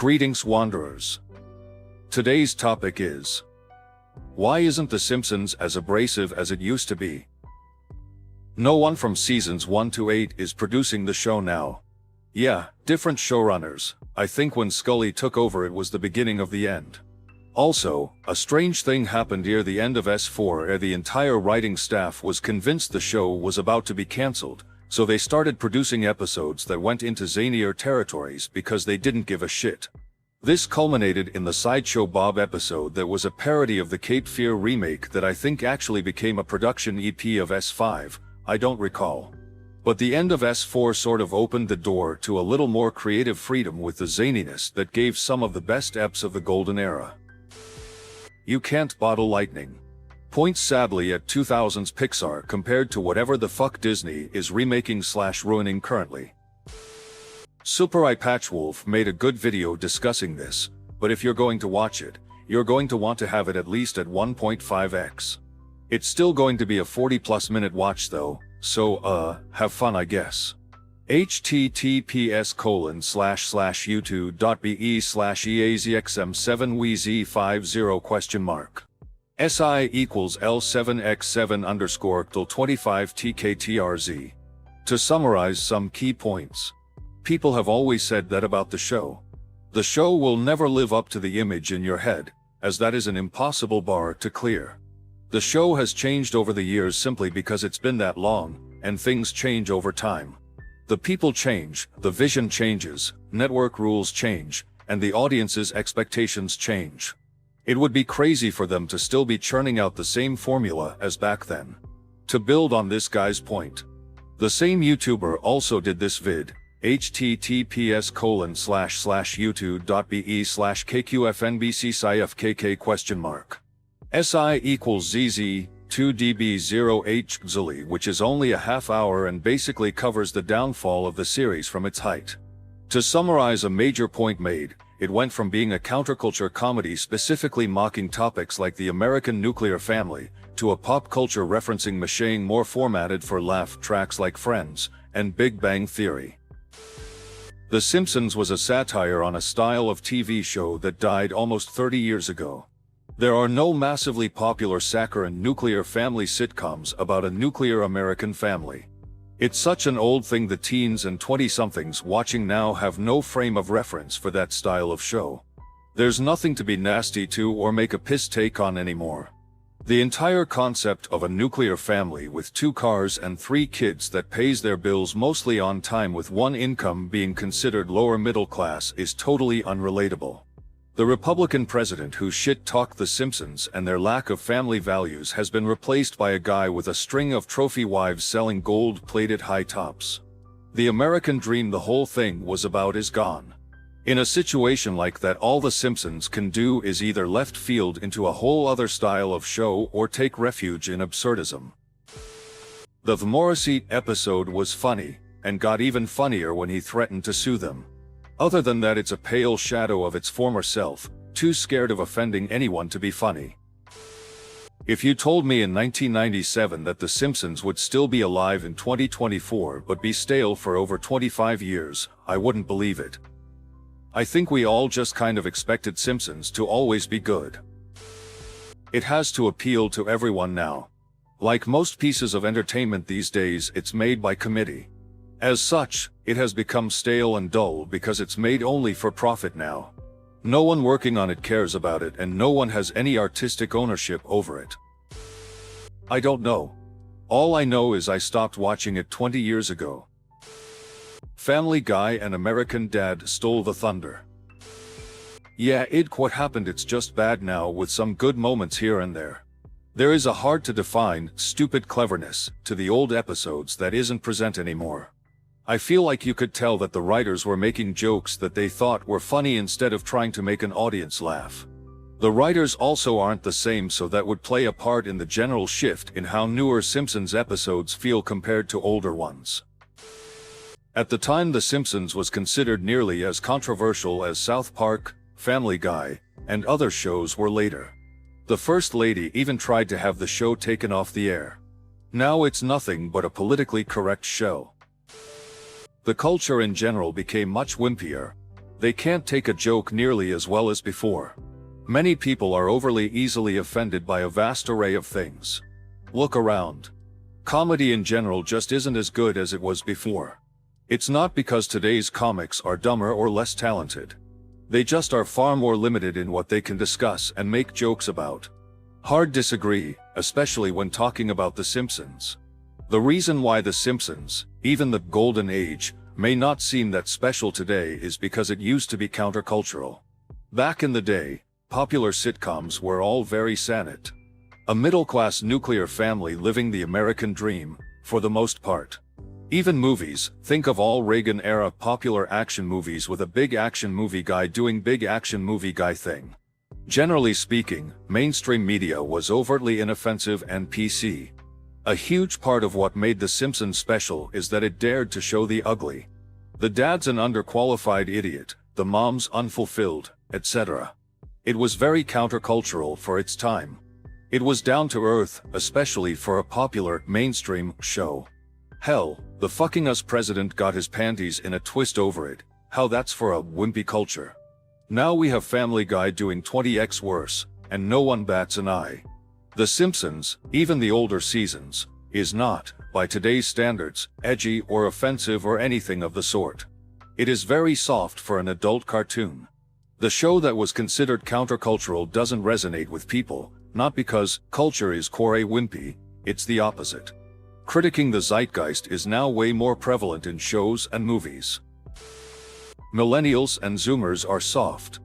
Greetings, wanderers. Today's topic is: why isn't The Simpsons as abrasive as it used to be? No one from seasons 1 to 8 is producing the show now. Yeah, different showrunners. I think when Scully took over it was the beginning of the end. Also, a strange thing happened near the end of S4 where the entire writing staff was convinced the show was about to be cancelled, so they started producing episodes that went into zanier territories because they didn't give a shit. This culminated in the Sideshow Bob episode that was a parody of the Cape Fear remake that I think actually became a production EP of S5, I don't recall. But the end of S4 sort of opened the door to a little more creative freedom with the zaniness that gave some of the best eps of the golden era. You can't bottle lightning. Points sadly at 2000s Pixar compared to whatever the fuck Disney is remaking/ruining currently. Super Eye Patchwolf made a good video discussing this, but if you're going to watch it, you're going to want to have it at least at 1.5x. It's still going to be a 40+ minute watch though, so have fun I guess. https://youtube.be/eazxm7wz50 SI equals L7x7_till25tktrz. To summarize some key points. People have always said that about the show. The show will never live up to the image in your head, as that is an impossible bar to clear. The show has changed over the years simply because it's been that long, and things change over time. The people change, the vision changes, network rules change, and the audience's expectations change. It would be crazy for them to still be churning out the same formula as back then. To build on this guy's point, the same YouTuber also did this vid, https://youtube.be/kqfnbcsifkk ? SI equals ZZ 2db0h which is only a half hour and basically covers the downfall of the series from its height. To summarize a major point made, it went from being a counterculture comedy specifically mocking topics like the American nuclear family, to a pop culture referencing macheting more formatted for laugh tracks like Friends and Big Bang Theory. The Simpsons was a satire on a style of TV show that died almost 30 years ago. There are no massively popular saccharine nuclear family sitcoms about a nuclear American family. It's such an old thing the teens and 20-somethings watching now have no frame of reference for that style of show. There's nothing to be nasty to or make a piss take on anymore. The entire concept of a nuclear family with 2 cars and 3 kids that pays their bills mostly on time with one income being considered lower middle class is totally unrelatable. The Republican president who shit-talked The Simpsons and their lack of family values has been replaced by a guy with a string of trophy wives selling gold-plated high tops. The American dream the whole thing was about is gone. In a situation like that, all The Simpsons can do is either left field into a whole other style of show or take refuge in absurdism. The Morrissey episode was funny, and got even funnier when he threatened to sue them. Other than that, it's a pale shadow of its former self, too scared of offending anyone to be funny. If you told me in 1997 that The Simpsons would still be alive in 2024 but be stale for over 25 years, I wouldn't believe it. I think we all just kind of expected Simpsons to always be good. It has to appeal to everyone now. Like most pieces of entertainment these days, it's made by committee. As such, it has become stale and dull because it's made only for profit now. No one working on it cares about it and no one has any artistic ownership over it. I don't know. All I know is I stopped watching it 20 years ago. Family Guy and American Dad stole the thunder. Yeah, what happened, it's just bad now with some good moments here and there. There is a hard to define, stupid cleverness to the old episodes that isn't present anymore. I feel like you could tell that the writers were making jokes that they thought were funny instead of trying to make an audience laugh. The writers also aren't the same, so that would play a part in the general shift in how newer Simpsons episodes feel compared to older ones. At the time, The Simpsons was considered nearly as controversial as South Park, Family Guy, and other shows were later. The First Lady even tried to have the show taken off the air. Now it's nothing but a politically correct show. The culture in general became much wimpier. They can't take a joke nearly as well as before. Many people are overly easily offended by a vast array of things. Look around. Comedy in general just isn't as good as it was before. It's not because today's comics are dumber or less talented. They just are far more limited in what they can discuss and make jokes about. Hard disagree, especially when talking about The Simpsons. The reason why The Simpsons, even the Golden Age, may not seem that special today is because it used to be countercultural. Back in the day, popular sitcoms were all very sanit. A middle-class nuclear family living the American dream, for the most part. Even movies, think of all Reagan-era popular action movies with a big action movie guy doing big action movie guy thing. Generally speaking, mainstream media was overtly inoffensive and PC. A huge part of what made The Simpsons special is that it dared to show the ugly. The dad's an underqualified idiot, the mom's unfulfilled, etc. It was very countercultural for its time. It was down to earth, especially for a popular, mainstream show. Hell, the fucking us president got his panties in a twist over it. How that's for a wimpy culture. Now we have Family Guy doing 20x worse, and no one bats an eye. The Simpsons, even the older seasons, is not, by today's standards, edgy or offensive or anything of the sort. It is very soft for an adult cartoon. The show that was considered countercultural doesn't resonate with people, not because culture is core wimpy, it's the opposite. Critiquing the zeitgeist is now way more prevalent in shows and movies. Millennials and Zoomers are soft.